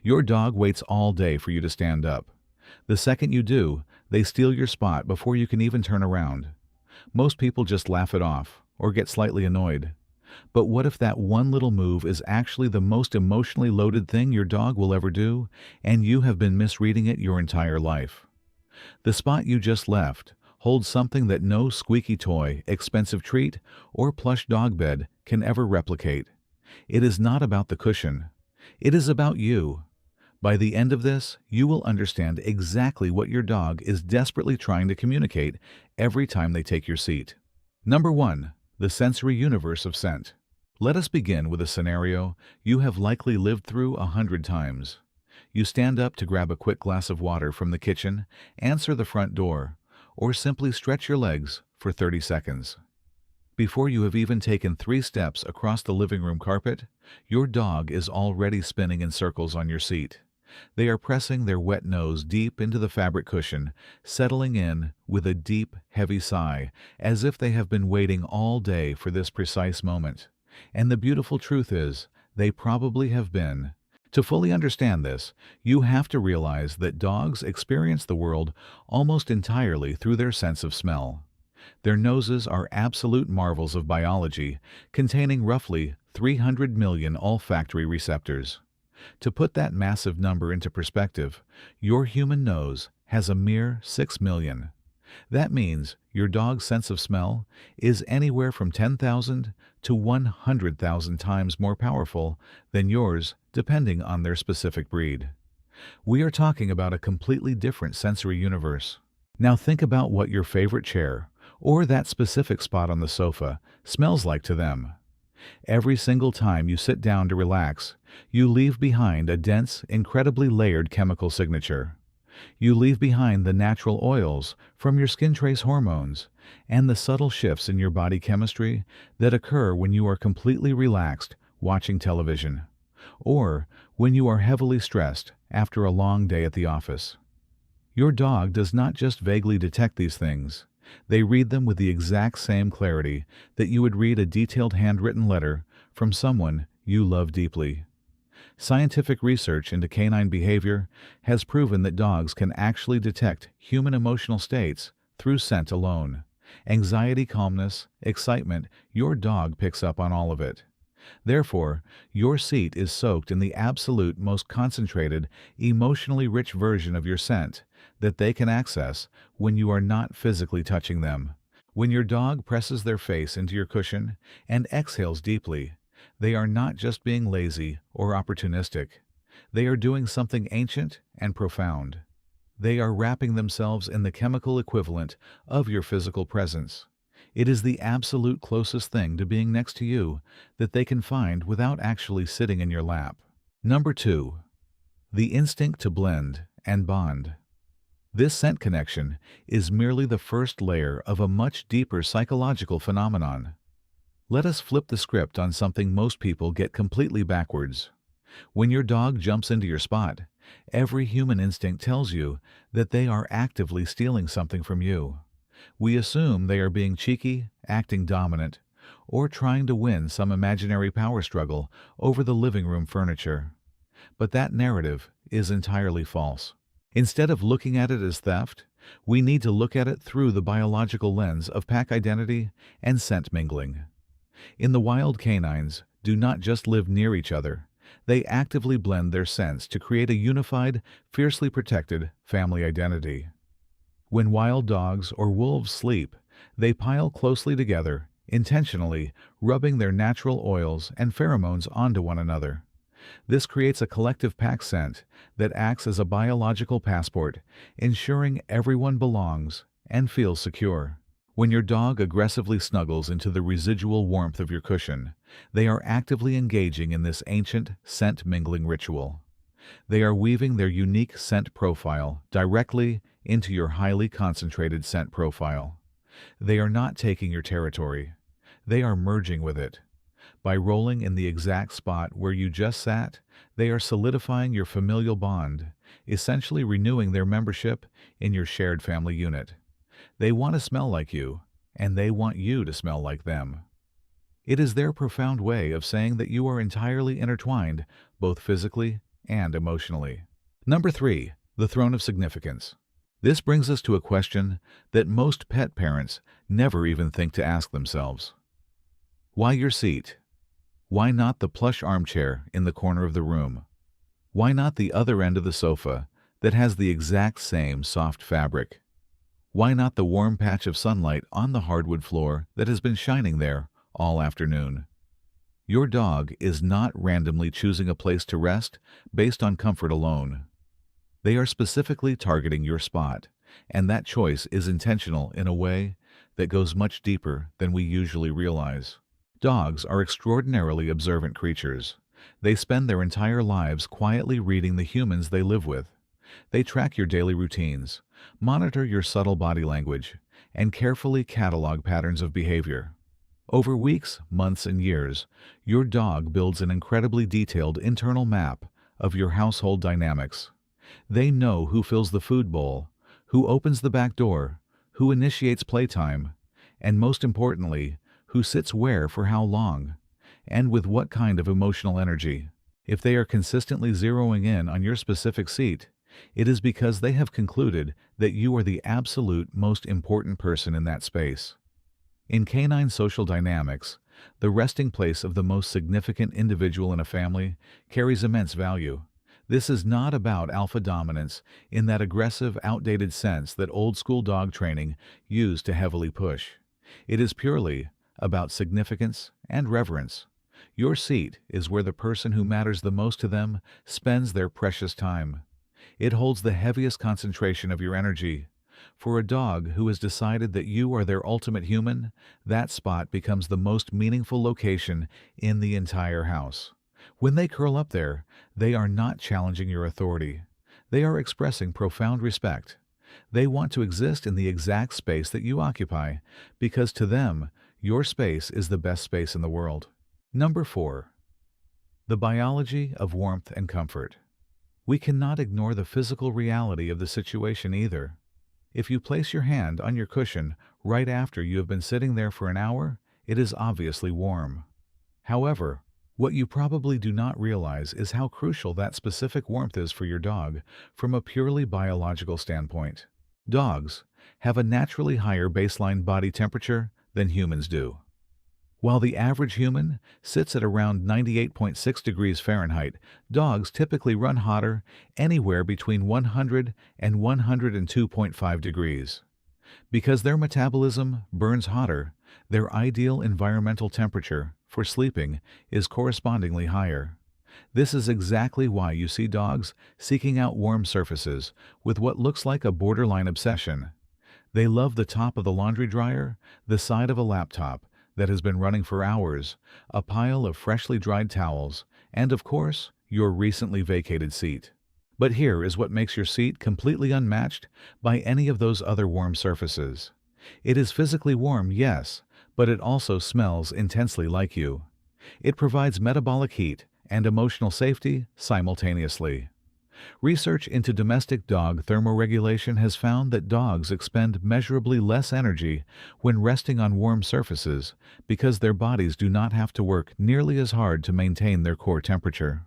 Your dog waits all day for you to stand up. The second you do, they steal your spot before you can even turn around. Most people just laugh it off or get slightly annoyed. But what if that one little move is actually the most emotionally loaded thing your dog will ever do, and you have been misreading it your entire life? The spot you just left holds something that no squeaky toy, expensive treat, or plush dog bed can ever replicate. It is not about the cushion. It is about you. By the end of this, you will understand exactly what your dog is desperately trying to communicate every time they take your seat. Number 1. The sensory universe of scent. Let us begin with a scenario you have likely lived through 100 times. You stand up to grab a quick glass of water from the kitchen, answer the front door, or simply stretch your legs for 30 seconds. Before you have even taken 3 steps across the living room carpet, your dog is already spinning in circles on your seat. They are pressing their wet nose deep into the fabric cushion, settling in with a deep, heavy sigh, as if they have been waiting all day for this precise moment. And the beautiful truth is, they probably have been. To fully understand this, you have to realize that dogs experience the world almost entirely through their sense of smell. Their noses are absolute marvels of biology, containing roughly 300 million olfactory receptors. To put that massive number into perspective, your human nose has a mere 6 million. That means your dog's sense of smell is anywhere from 10,000 to 100,000 times more powerful than yours, depending on their specific breed. We are talking about a completely different sensory universe. Now think about what your favorite chair, or that specific spot on the sofa, smells like to them. Every single time you sit down to relax, you leave behind a dense, incredibly layered chemical signature. You leave behind the natural oils from your skin trace hormones and the subtle shifts in your body chemistry that occur when you are completely relaxed watching television, or when you are heavily stressed after a long day at the office. Your dog does not just vaguely detect these things. They read them with the exact same clarity that you would read a detailed handwritten letter from someone you love deeply. Scientific research into canine behavior has proven that dogs can actually detect human emotional states through scent alone. Anxiety, calmness, excitement, your dog picks up on all of it. Therefore, your seat is soaked in the absolute most concentrated, emotionally rich version of your scent that they can access when you are not physically touching them. When your dog presses their face into your cushion and exhales deeply, they are not just being lazy or opportunistic. They are doing something ancient and profound. They are wrapping themselves in the chemical equivalent of your physical presence. It is the absolute closest thing to being next to you that they can find without actually sitting in your lap. Number 2. The instinct to blend and bond. This scent connection is merely the first layer of a much deeper psychological phenomenon. Let us flip the script on something most people get completely backwards. When your dog jumps into your spot, every human instinct tells you that they are actively stealing something from you. We assume they are being cheeky, acting dominant, or trying to win some imaginary power struggle over the living room furniture. But that narrative is entirely false. Instead of looking at it as theft, we need to look at it through the biological lens of pack identity and scent mingling. In the wild, canines do not just live near each other. They actively blend their scents to create a unified, fiercely protected family identity. When wild dogs or wolves sleep, they pile closely together, intentionally rubbing their natural oils and pheromones onto one another. This creates a collective pack scent that acts as a biological passport, ensuring everyone belongs and feels secure. When your dog aggressively snuggles into the residual warmth of your cushion, they are actively engaging in this ancient scent mingling ritual. They are weaving their unique scent profile directly into your highly concentrated scent profile. They are not taking your territory. They are merging with it. By rolling in the exact spot where you just sat, they are solidifying your familial bond, essentially renewing their membership in your shared family unit. They want to smell like you, and they want you to smell like them. It is their profound way of saying that you are entirely intertwined, both physically and emotionally. Number 3. The throne of significance. This brings us to a question that most pet parents never even think to ask themselves. Why your seat? Why not the plush armchair in the corner of the room? Why not the other end of the sofa that has the exact same soft fabric? Why not the warm patch of sunlight on the hardwood floor that has been shining there all afternoon? Your dog is not randomly choosing a place to rest based on comfort alone. They are specifically targeting your spot, and that choice is intentional in a way that goes much deeper than we usually realize. Dogs are extraordinarily observant creatures. They spend their entire lives quietly reading the humans they live with. They track your daily routines, monitor your subtle body language, and carefully catalog patterns of behavior. Over weeks, months, and years, your dog builds an incredibly detailed internal map of your household dynamics. They know who fills the food bowl, who opens the back door, who initiates playtime, and most importantly, who sits where for how long, and with what kind of emotional energy. If they are consistently zeroing in on your specific seat, it is because they have concluded that you are the absolute most important person in that space. In canine social dynamics, the resting place of the most significant individual in a family carries immense value. This is not about alpha dominance in that aggressive, outdated sense that old-school dog training used to heavily push. It is purely about significance and reverence. Your seat is where the person who matters the most to them spends their precious time. It holds the heaviest concentration of your energy. For a dog who has decided that you are their ultimate human, that spot becomes the most meaningful location in the entire house. When they curl up there, they are not challenging your authority. They are expressing profound respect. They want to exist in the exact space that you occupy, because to them, your space is the best space in the world. Number 4. The biology of warmth and comfort. We cannot ignore the physical reality of the situation either. If you place your hand on your cushion right after you have been sitting there for an hour, it is obviously warm. However, what you probably do not realize is how crucial that specific warmth is for your dog from a purely biological standpoint. Dogs have a naturally higher baseline body temperature than humans do. While the average human sits at around 98.6 degrees Fahrenheit, dogs typically run hotter anywhere between 100 and 102.5 degrees. Because their metabolism burns hotter, their ideal environmental temperature for sleeping is correspondingly higher. This is exactly why you see dogs seeking out warm surfaces with what looks like a borderline obsession. They love the top of the laundry dryer, the side of a laptop that has been running for hours, a pile of freshly dried towels, and of course, your recently vacated seat. But here is what makes your seat completely unmatched by any of those other warm surfaces. It is physically warm, yes, but it also smells intensely like you. It provides metabolic heat and emotional safety simultaneously. Research into domestic dog thermoregulation has found that dogs expend measurably less energy when resting on warm surfaces because their bodies do not have to work nearly as hard to maintain their core temperature.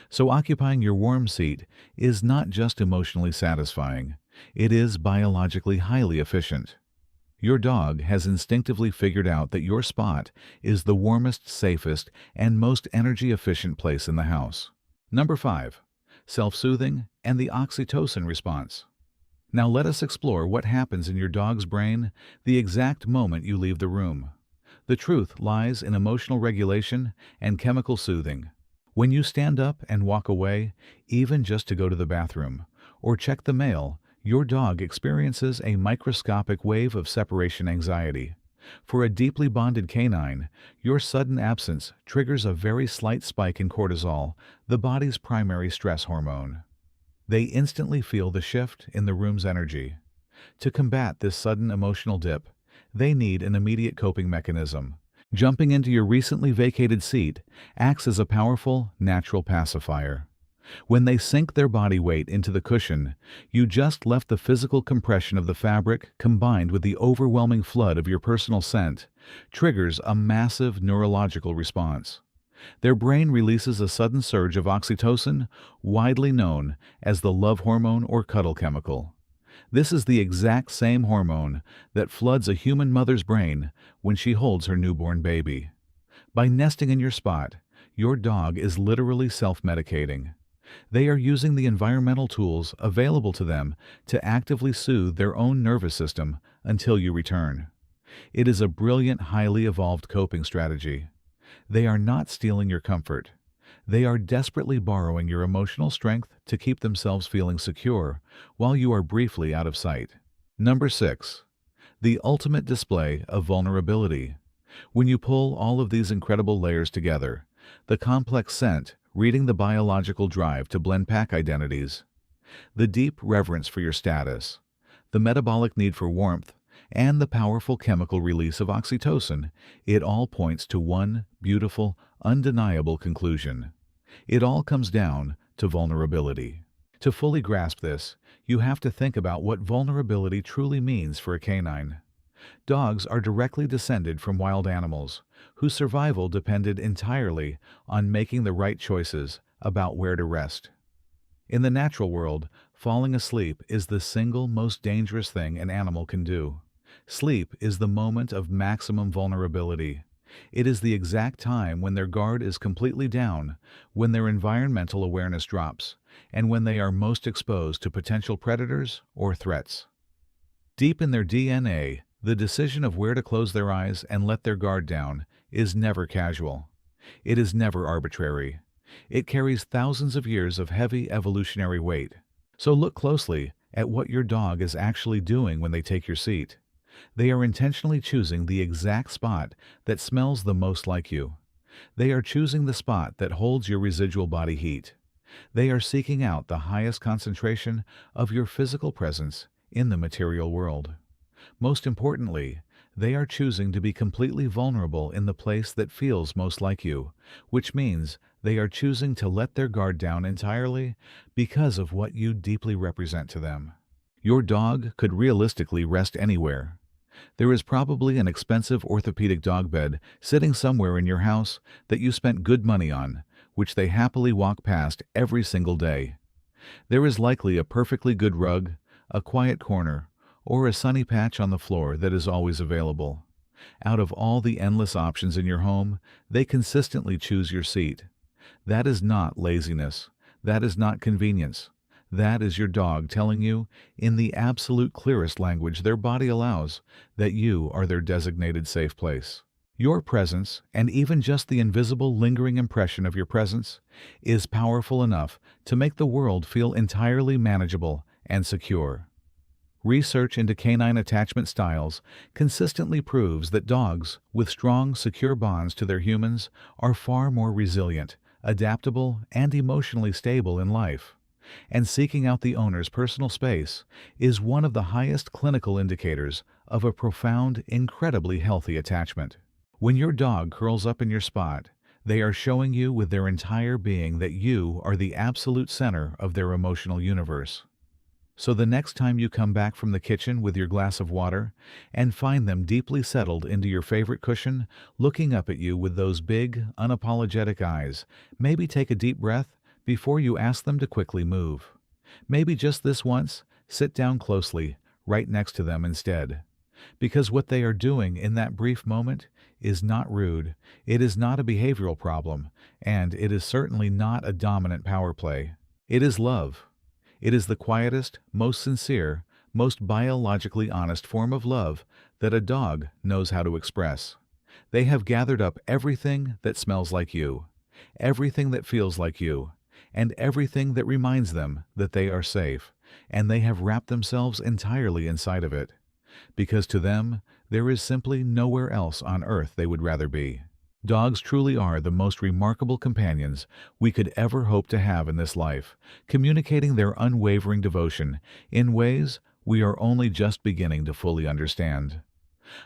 So occupying your warm seat is not just emotionally satisfying, it is biologically highly efficient. Your dog has instinctively figured out that your spot is the warmest, safest, and most energy-efficient place in the house. Number 5. Self-soothing and the oxytocin response. Now let us explore what happens in your dog's brain the exact moment you leave the room. The truth lies in emotional regulation and chemical soothing. When you stand up and walk away, even just to go to the bathroom or check the mail, your dog experiences a microscopic wave of separation anxiety. For a deeply bonded canine, your sudden absence triggers a very slight spike in cortisol, the body's primary stress hormone. They instantly feel the shift in the room's energy. To combat this sudden emotional dip, they need an immediate coping mechanism. Jumping into your recently vacated seat acts as a powerful, natural pacifier. When they sink their body weight into the cushion, you just left the physical compression of the fabric combined with the overwhelming flood of your personal scent, triggers a massive neurological response. Their brain releases a sudden surge of oxytocin, widely known as the love hormone or cuddle chemical. This is the exact same hormone that floods a human mother's brain when she holds her newborn baby. By nesting in your spot, your dog is literally self-medicating. They are using the environmental tools available to them to actively soothe their own nervous system until you return. It is a brilliant, highly evolved coping strategy. They are not stealing your comfort. They are desperately borrowing your emotional strength to keep themselves feeling secure while you are briefly out of sight. Number 6. The ultimate display of vulnerability. When you pull all of these incredible layers together, the complex scent, reading the biological drive to blend pack identities, the deep reverence for your status, the metabolic need for warmth, and the powerful chemical release of oxytocin, it all points to one beautiful, undeniable conclusion. It all comes down to vulnerability. To fully grasp this, you have to think about what vulnerability truly means for a canine. Dogs are directly descended from wild animals, whose survival depended entirely on making the right choices about where to rest. In the natural world, falling asleep is the single most dangerous thing an animal can do. Sleep is the moment of maximum vulnerability. It is the exact time when their guard is completely down, when their environmental awareness drops, and when they are most exposed to potential predators or threats. Deep in their DNA, the decision of where to close their eyes and let their guard down is never casual. It is never arbitrary. It carries thousands of years of heavy evolutionary weight. So look closely at what your dog is actually doing when they take your seat. They are intentionally choosing the exact spot that smells the most like you. They are choosing the spot that holds your residual body heat. They are seeking out the highest concentration of your physical presence in the material world. Most importantly, they are choosing to be completely vulnerable in the place that feels most like you, which means they are choosing to let their guard down entirely because of what you deeply represent to them. Your dog could realistically rest anywhere. There is probably an expensive orthopedic dog bed sitting somewhere in your house that you spent good money on, which they happily walk past every single day. There is likely a perfectly good rug, a quiet corner, or a sunny patch on the floor that is always available. Out of all the endless options in your home, they consistently choose your seat. That is not laziness. That is not convenience. That is your dog telling you, in the absolute clearest language their body allows, that you are their designated safe place. Your presence, and even just the invisible lingering impression of your presence, is powerful enough to make the world feel entirely manageable and secure. Research into canine attachment styles consistently proves that dogs with strong, secure bonds to their humans are far more resilient, adaptable, and emotionally stable in life. And seeking out the owner's personal space is one of the highest clinical indicators of a profound, incredibly healthy attachment. When your dog curls up in your spot, they are showing you with their entire being that you are the absolute center of their emotional universe. So the next time you come back from the kitchen with your glass of water and find them deeply settled into your favorite cushion, looking up at you with those big, unapologetic eyes, maybe take a deep breath before you ask them to quickly move. Maybe just this once, sit down closely, right next to them instead. Because what they are doing in that brief moment is not rude, it is not a behavioral problem, and it is certainly not a dominant power play. It is love. It is the quietest, most sincere, most biologically honest form of love that a dog knows how to express. They have gathered up everything that smells like you, everything that feels like you, and everything that reminds them that they are safe, and they have wrapped themselves entirely inside of it. Because to them, there is simply nowhere else on earth they would rather be. Dogs truly are the most remarkable companions we could ever hope to have in this life, communicating their unwavering devotion in ways we are only just beginning to fully understand.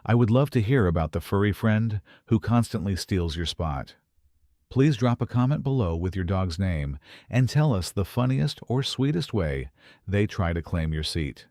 I would love to hear about the furry friend who constantly steals your spot. Please drop a comment below with your dog's name and tell us the funniest or sweetest way they try to claim your seat.